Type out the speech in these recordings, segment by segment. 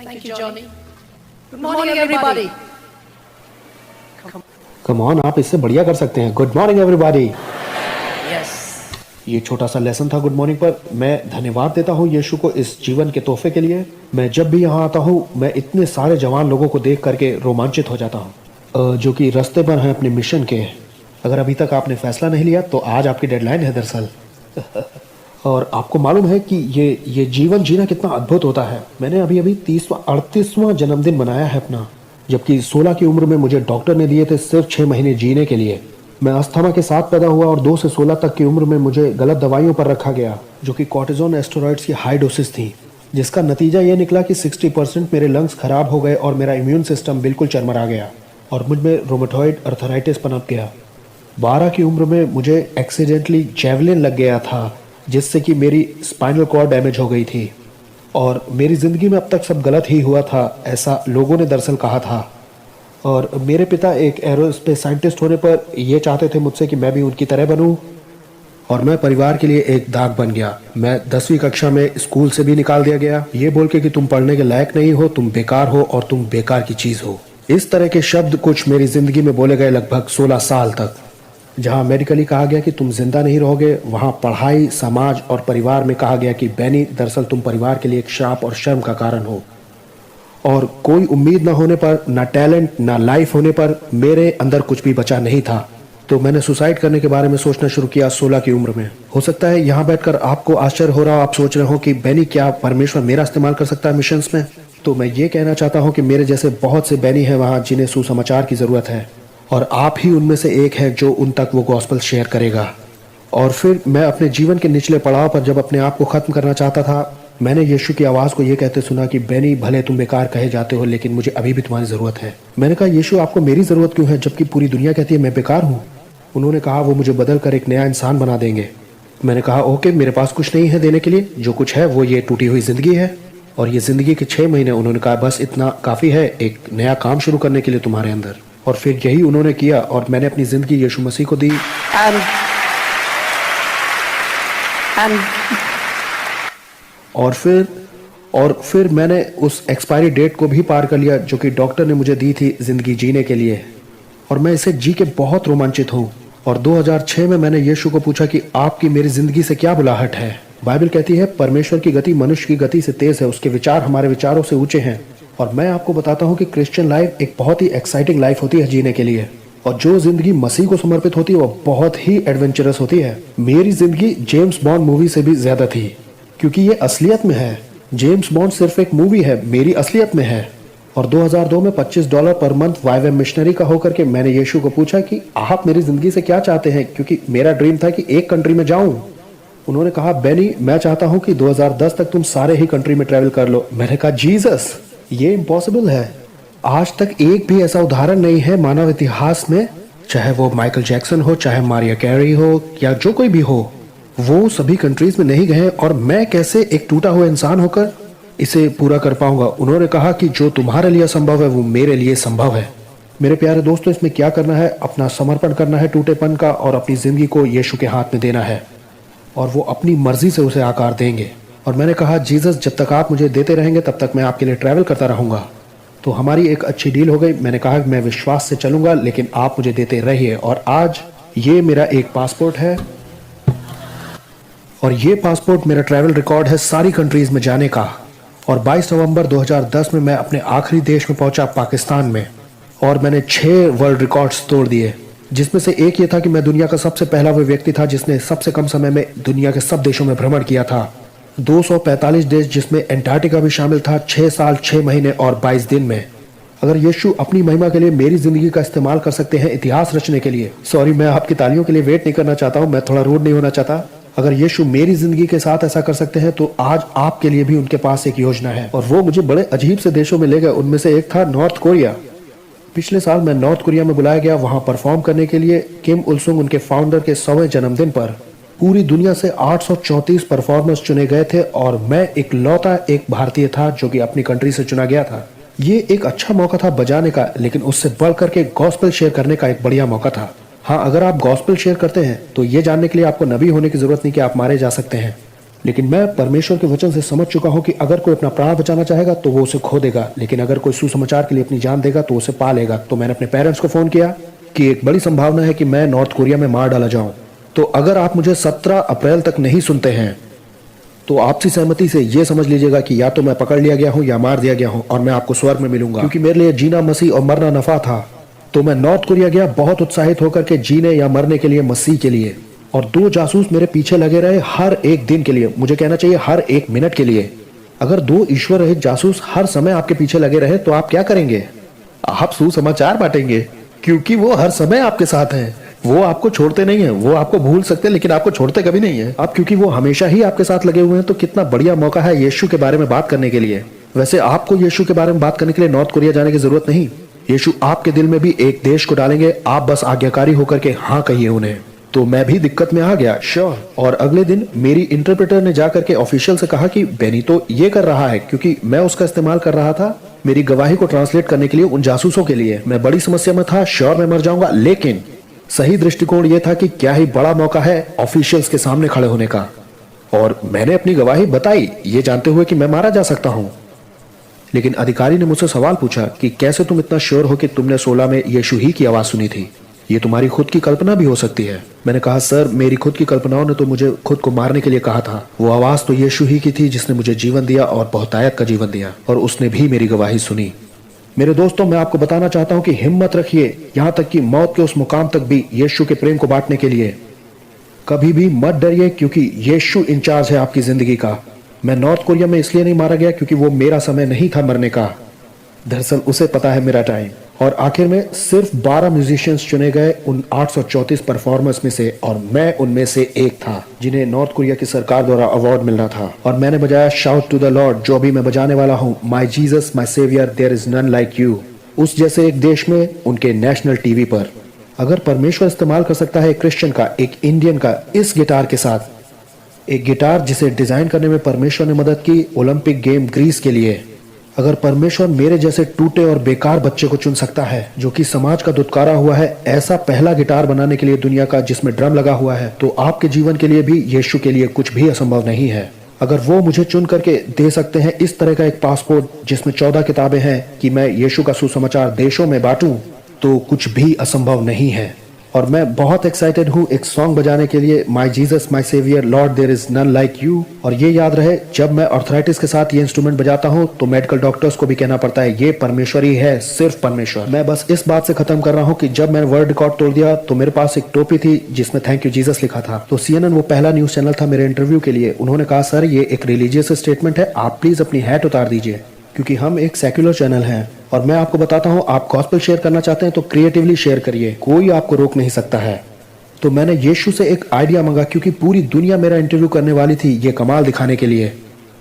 Thank you, Johnny. Good morning, everybody. Come on, आप इससे बढ़िया कर सकते हैं. Good morning everybody. Yes. ये छोटा सा लेसन था गुड मॉर्निंग पर. मैं धन्यवाद देता हूँ यीशु को इस जीवन के तोहफे के लिए. मैं जब भी यहाँ आता हूँ मैं इतने सारे जवान लोगों को देख करके रोमांचित हो जाता हूँ जो कि रास्ते पर हैं अपने मिशन के. अगर अभी तक आपने फैसला नहीं लिया तो आज आपकी डेडलाइन है दरअसल. और आपको मालूम है कि ये जीवन जीना कितना अद्भुत होता है. मैंने अभी 38वां जन्मदिन मनाया है अपना, जबकि 16 की उम्र में मुझे डॉक्टर ने दिए थे सिर्फ 6 महीने जीने के लिए. मैं अस्थमा के साथ पैदा हुआ और 2 से 16 तक की उम्र में मुझे गलत दवाइयों पर रखा गया जो कि कॉर्टिजोन एस्टेरॉइड्स की हाई डोसेस थी, जिसका नतीजा ये निकला कि 60% मेरे लंग्स खराब हो गए और मेरा इम्यून सिस्टम बिल्कुल चरमरा गया और मुझ में रोमेटॉइड अर्थराइटिस पनप गया. 12 की उम्र में मुझे एक्सीडेंटली जेवलिन लग गया था जिससे कि मेरी स्पाइनल कॉर्ड डैमेज हो गई थी. और मेरी ज़िंदगी में अब तक सब गलत ही हुआ था, ऐसा लोगों ने दरअसल कहा था. और मेरे पिता एक एरोस्पेस साइंटिस्ट होने पर ये चाहते थे मुझसे कि मैं भी उनकी तरह बनूं. और मैं परिवार के लिए एक दाग बन गया. मैं 10वीं कक्षा में स्कूल से भी निकाल दिया गया, ये बोल के कि तुम पढ़ने के लायक नहीं हो, तुम बेकार हो और तुम बेकार की चीज़ हो. इस तरह के शब्द कुछ मेरी ज़िंदगी में बोले गए लगभग 16 साल तक. जहाँ मेडिकली कहा गया कि तुम जिंदा नहीं रहोगे, वहाँ पढ़ाई, समाज और परिवार में कहा गया कि बैनी दरअसल तुम परिवार के लिए एक श्राप और शर्म का कारण हो. और कोई उम्मीद ना होने पर, ना टैलेंट, ना लाइफ होने पर मेरे अंदर कुछ भी बचा नहीं था. तो मैंने सुसाइड करने के बारे में सोचना शुरू किया 16 की उम्र में. हो सकता है यहाँ बैठकर आपको आश्चर्य हो रहा हो, आप सोच रहे हो कि बैनी क्या परमेश्वर मेरा इस्तेमाल कर सकता है मिशंस में. तो मैं ये कहना चाहता हूँ कि मेरे जैसे बहुत से बैनी हैं वहाँ जिन्हें सुसमाचार की ज़रूरत है और आप ही उनमें से एक है जो उन तक वो गॉस्पेल शेयर करेगा. और फिर मैं अपने जीवन के निचले पड़ाव पर जब अपने आप को ख़त्म करना चाहता था, मैंने यीशु की आवाज़ को ये कहते सुना कि बैनी भले तुम बेकार कहे जाते हो लेकिन मुझे अभी भी तुम्हारी ज़रूरत है. मैंने कहा यीशु आपको मेरी ज़रूरत क्यों है जबकि पूरी दुनिया कहती है मैं बेकार हूँ. उन्होंने कहा वो मुझे बदल कर एक नया इंसान बना देंगे. मैंने कहा ओके, मेरे पास कुछ नहीं है देने के लिए, जो कुछ है वो ये टूटी हुई ज़िंदगी है. और ये ज़िंदगी के 6 महीने. उन्होंने कहा बस इतना काफ़ी है एक नया काम शुरू करने के लिए तुम्हारे अंदर. और फिर यही उन्होंने किया और मैंने अपनी ज़िंदगी यीशु मसीह को दी. और फिर मैंने उस एक्सपायरी डेट को भी पार कर लिया जो कि डॉक्टर ने मुझे दी थी ज़िंदगी जीने के लिए. और मैं इसे जी के बहुत रोमांचित हूँ. और 2006 में मैंने यीशु को पूछा कि आपकी मेरी ज़िंदगी से क्या बुलाहट है. बाइबल कहती है परमेश्वर की गति मनुष्य की गति से तेज़ है, उसके विचार हमारे विचारों से ऊंचे हैं. और मैं आपको बताता हूँ कि क्रिश्चियन लाइफ एक बहुत ही एक्साइटिंग लाइफ होती है जीने के लिए. और जो ज़िंदगी मसीह को समर्पित होती है वो बहुत ही एडवेंचरस होती है. मेरी ज़िंदगी जेम्स बॉन्ड मूवी से भी ज़्यादा थी क्योंकि ये असलियत में है. जेम्स बॉन्ड सिर्फ एक मूवी है, मेरी असलियत में है. और 2002 में $25 पर मंथ वाईएम मिशनरी का होकर के मैंने यीशु को पूछा कि आप मेरी ज़िंदगी से क्या चाहते हैं, क्योंकि मेरा ड्रीम था कि एक कंट्री में जाऊं. उन्होंने कहा बैनी मैं चाहता हूं कि 2010 तक तुम सारे ही कंट्री में ट्रैवल कर लो. मैंने कहा जीसस ये इम्पॉसिबल है. आज तक एक भी ऐसा उदाहरण नहीं है मानव इतिहास में, चाहे वो माइकल जैक्सन हो, चाहे मारिया कैरी हो या जो कोई भी हो, वो सभी कंट्रीज में नहीं गए. और मैं कैसे एक टूटा हुआ इंसान होकर इसे पूरा कर पाऊंगा. उन्होंने कहा कि जो तुम्हारे लिए संभव है वो मेरे लिए संभव है. मेरे प्यारे दोस्तों, इसमें क्या करना है, अपना समर्पण करना है टूटेपन का और अपनी ज़िंदगी को यीशु के हाथ में देना है और वो अपनी मर्जी से उसे आकार देंगे. और मैंने कहा जीसस जब तक आप मुझे देते रहेंगे तब तक मैं आपके लिए ट्रैवल करता रहूँगा. तो हमारी एक अच्छी डील हो गई. मैंने कहा कि मैं विश्वास से चलूँगा लेकिन आप मुझे देते रहिए. और आज ये मेरा एक पासपोर्ट है और ये पासपोर्ट मेरा ट्रैवल रिकॉर्ड है सारी कंट्रीज़ में जाने का. और 22 नवंबर 2010 में मैं अपने आखिरी देश में पहुंचा, पाकिस्तान में. और मैंने 6 वर्ल्ड रिकॉर्ड्स तोड़ दिए, जिसमें से एक ये था कि मैं दुनिया का सबसे पहला वो व्यक्ति था जिसने सबसे कम समय में दुनिया के सब देशों में भ्रमण किया था. 245 देश जिसमें एंटार्क्टिका भी शामिल था, 6 साल 6 महीने और 22 दिन में. अगर यीशु अपनी महिमा के लिए मेरी ज़िंदगी का इस्तेमाल कर सकते हैं इतिहास रचने के लिए, सॉरी मैं आपकी तालियों के लिए वेट नहीं करना चाहता हूँ, मैं थोड़ा रूड नहीं होना चाहता. अगर यीशु मेरी ज़िंदगी के साथ ऐसा कर सकते हैं तो आज आपके लिए भी उनके पास एक योजना है. और वो मुझे बड़े अजीब से देशों में ले गए. उनमें से एक था नॉर्थ कोरिया. पिछले साल मैं नॉर्थ कोरिया में बुलाया गया वहाँ परफॉर्म करने के लिए. किम उल-सुंग उनके फाउंडर के 100वें जन्मदिन पर पूरी दुनिया से 834 परफॉर्मर्स चुने गए थे और मैं इकलौता एक भारतीय था जो कि अपनी कंट्री से चुना गया था. ये एक अच्छा मौका था बजाने का, लेकिन उससे बढ़ करके गॉस्पेल शेयर करने का एक बढ़िया मौका था. हाँ, अगर आप गॉस्पेल शेयर करते हैं तो ये जानने के लिए आपको नबी होने की ज़रूरत नहीं कि आप मारे जा सकते हैं. लेकिन मैं परमेश्वर के वचन से समझ चुका हूं कि अगर कोई अपना प्राण बचाना चाहेगा तो वो उसे खो देगा, लेकिन अगर कोई सुसमाचार के लिए अपनी जान देगा तो उसे पा लेगा। तो मैंने अपने पेरेंट्स को फोन किया कि एक बड़ी संभावना है कि मैं नॉर्थ कोरिया में मार डाला जाऊं। तो अगर आप मुझे 17 अप्रैल तक नहीं सुनते हैं तो आपसी सहमति से ये समझ लीजिएगा कि या तो मैं पकड़ लिया गया हूं या मार दिया गया हूं और मैं आपको स्वर्ग में मिलूंगा, क्योंकि मेरे लिए जीना मसीह और मरना नफा था। तो मैं नॉर्थ कोरिया गया बहुत उत्साहित होकर के जीने या मरने के लिए, मसीह के लिए। और 2 जासूस मेरे पीछे लगे रहे हर एक दिन के लिए, मुझे कहना चाहिए हर एक मिनट के लिए। अगर 2 ईश्वर रहित जासूस हर समय आपके पीछे लगे रहे तो आप क्या करेंगे? आप सुसमाचार बांटेंगे, क्योंकि वो हर समय आपके साथ हैं। वो आपको छोड़ते नहीं है। वो आपको भूल सकते हैं लेकिन आपको छोड़ते कभी नहीं है। आप क्योंकि वो हमेशा ही आपके साथ लगे हुए हैं, तो कितना बढ़िया मौका है यीशु के बारे में बात करने के लिए। वैसे आपको यीशु के बारे में बात करने के लिए नॉर्थ कोरिया जाने की जरूरत नहीं। यीशु आपके दिल में भी एक देश को डालेंगे, आप बस आज्ञाकारी होकर के हाँ कहिए उन्हें। तो मैं भी दिक्कत में आ गया, श्योर। और अगले दिन मेरी इंटरप्रेटर ने जाकर के ऑफिशियल से कहा कि बेनी तो ये कर रहा है, क्योंकि मैं उसका इस्तेमाल कर रहा था मेरी गवाही को ट्रांसलेट करने के लिए उन जासूसों के लिए। मैं बड़ी समस्या में था, श्योर मैं मर जाऊंगा, लेकिन सही दृष्टिकोण यह था कि क्या ही बड़ा मौका है ऑफिशियल्स के सामने खड़े होने का। और मैंने अपनी गवाही बताई, ये जानते हुए कि मैं मारा जा सकता हूं। लेकिन अधिकारी ने मुझसे सवाल पूछा कि कैसे तुम इतना श्योर हो कि तुमने 16 में यीशु ही की आवाज सुनी थी? ये तुम्हारी खुद की कल्पना भी हो सकती है। मैंने कहा सर, मेरी खुद की कल्पनाओं ने तो मुझे खुद को मारने के लिए कहा था। वो आवाज तो यीशु ही की थी जिसने मुझे जीवन दिया और बहुतायत का जीवन दिया, और उसने भी मेरी गवाही सुनी। मेरे दोस्तों, मैं आपको बताना चाहता हूं कि हिम्मत रखिए, यहां तक कि मौत के उस मुकाम तक भी यीशु के प्रेम को बांटने के लिए। कभी भी मत डरिए, क्योंकि यीशु इंचार्ज है आपकी जिंदगी का। मैं नॉर्थ कोरिया में इसलिए नहीं मारा गया क्योंकि वो मेरा समय नहीं था मरने का, दरअसल उसे पता है मेरा टाइम। और आखिर में सिर्फ 12 म्यूजिशियंस चुने गए उन 834 परफॉर्मर्स में से, और मैं उनमें से एक था जिन्हें नॉर्थ कोरिया की सरकार द्वारा अवार्ड मिल रहा था। और मैंने बजाया शाउट टू द लॉर्ड, जो अभी मैं बजाने वाला हूँ, my Jesus my saviour there is none like you, उस जैसे एक देश में उनके नेशनल टीवी पर। अगर परमेश्वर इस्तेमाल कर सकता है एक क्रिश्चियन का, एक इंडियन का, इस गिटार के साथ, एक गिटार जिसे डिजाइन करने में परमेश्वर ने मदद की ओलंपिक गेम ग्रीस के लिए, अगर परमेश्वर मेरे जैसे टूटे और बेकार बच्चे को चुन सकता है जो कि समाज का दुत्कारा हुआ है, ऐसा पहला गिटार बनाने के लिए दुनिया का जिसमें ड्रम लगा हुआ है, तो आपके जीवन के लिए भी, यीशु के लिए कुछ भी असंभव नहीं है। अगर वो मुझे चुन करके दे सकते हैं इस तरह का एक पासपोर्ट जिसमें 14 किताबें हैं कि मैं यीशु का सुसमाचार देशों में बांटूं, तो कुछ भी असंभव नहीं है। और मैं बहुत एक्साइटेड हूँ एक सॉन्ग बजाने के लिए, my Jesus my saviour Lord there is none like you. और ये याद रहे, जब मैं आर्थराइटिस के साथ ये इंस्ट्रूमेंट बजाता हूँ तो मेडिकल डॉक्टर्स को भी कहना पड़ता है ये परमेश्वर ही है, सिर्फ परमेश्वर। मैं बस इस बात से खत्म कर रहा हूँ कि जब मैंने वर्ल्ड रिकॉर्ड तोड़ दिया तो मेरे पास एक टोपी थी जिसमें थैंक यू जीसस लिखा था। तो CNN वो पहला न्यूज चैनल था मेरे इंटरव्यू के लिए, उन्होंने कहा सर ये एक रिलीजियस स्टेटमेंट है, आप प्लीज अपनी हैट उतार दीजिए, क्योंकि हम एक सेक्युलर चैनल हैं। और मैं आपको बताता हूँ, आप गॉस्पेल शेयर करना चाहते हैं तो क्रिएटिवली शेयर करिए, कोई आपको रोक नहीं सकता है। तो मैंने यीशु से एक आइडिया मांगा, क्योंकि पूरी दुनिया मेरा इंटरव्यू करने वाली थी ये कमाल दिखाने के लिए।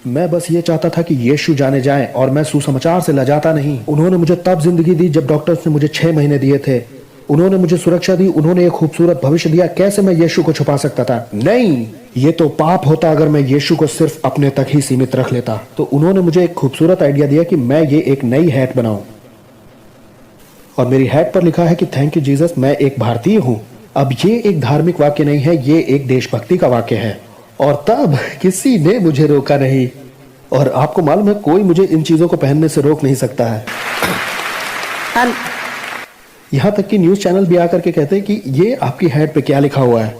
मैं बस ये चाहता था कि यीशु जाने जाए, और मैं सुसमाचार से लजाता नहीं। उन्होंने मुझे तब जिंदगी दी जब डॉक्टर्स ने मुझे 6 महीने दिए थे। उन्होंने मुझे सुरक्षा दी, उन्होंने एक खूबसूरत भविष्य दिया। कैसे मैं यीशु को छुपा सकता था? नहीं, ये तो पाप होता अगर मैं यीशु को सिर्फ अपने तक ही सीमित रख लेता। तो उन्होंने मुझे एक खूबसूरत आइडिया दिया कि मैं ये एक नई हैट बनाऊं, और मेरी हैट पर लिखा है कि थैंक यू जीसस, मैं एक भारतीय हूं। अब ये एक धार्मिक वाक्य नहीं है, ये एक देशभक्ति का वाक्य है। और तब किसी ने मुझे रोका नहीं, और आपको मालूम है कोई मुझे इन चीजों को पहनने से रोक नहीं सकता है। यहां तक कि न्यूज चैनल भी आकर के कहते हैं कि ये आपकी हैट पे क्या लिखा हुआ है।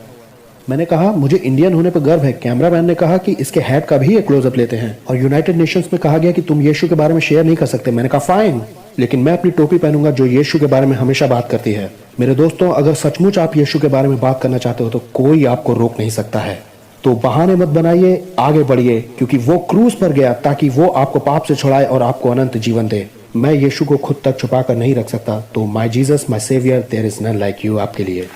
मैंने कहा मुझे इंडियन होने पर गर्व है। कैमरामैन ने कहा कि इसके हैट का भी एक क्लोजअप लेते हैं। और यूनाइटेड नेशंस में कहा गया कि तुम यीशु के बारे में शेयर नहीं कर सकते। मैंने कहा फाइन, लेकिन मैं अपनी टोपी पहनूंगा जो यीशु के बारे में हमेशा बात करती है। मेरे दोस्तों, अगर सचमुच आप यीशु के बारे में बात करना चाहते हो तो कोई आपको रोक नहीं सकता है। तो बहाने मत बनाइए, आगे बढ़िए, क्योंकि वो क्रूज पर गया ताकि वो आपको पाप से छुड़ाए और आपको अनंत जीवन दे। मैं यीशु को खुद तक छुपा कर नहीं रख सकता। तो my Jesus my saviour there is none like you आपके लिए।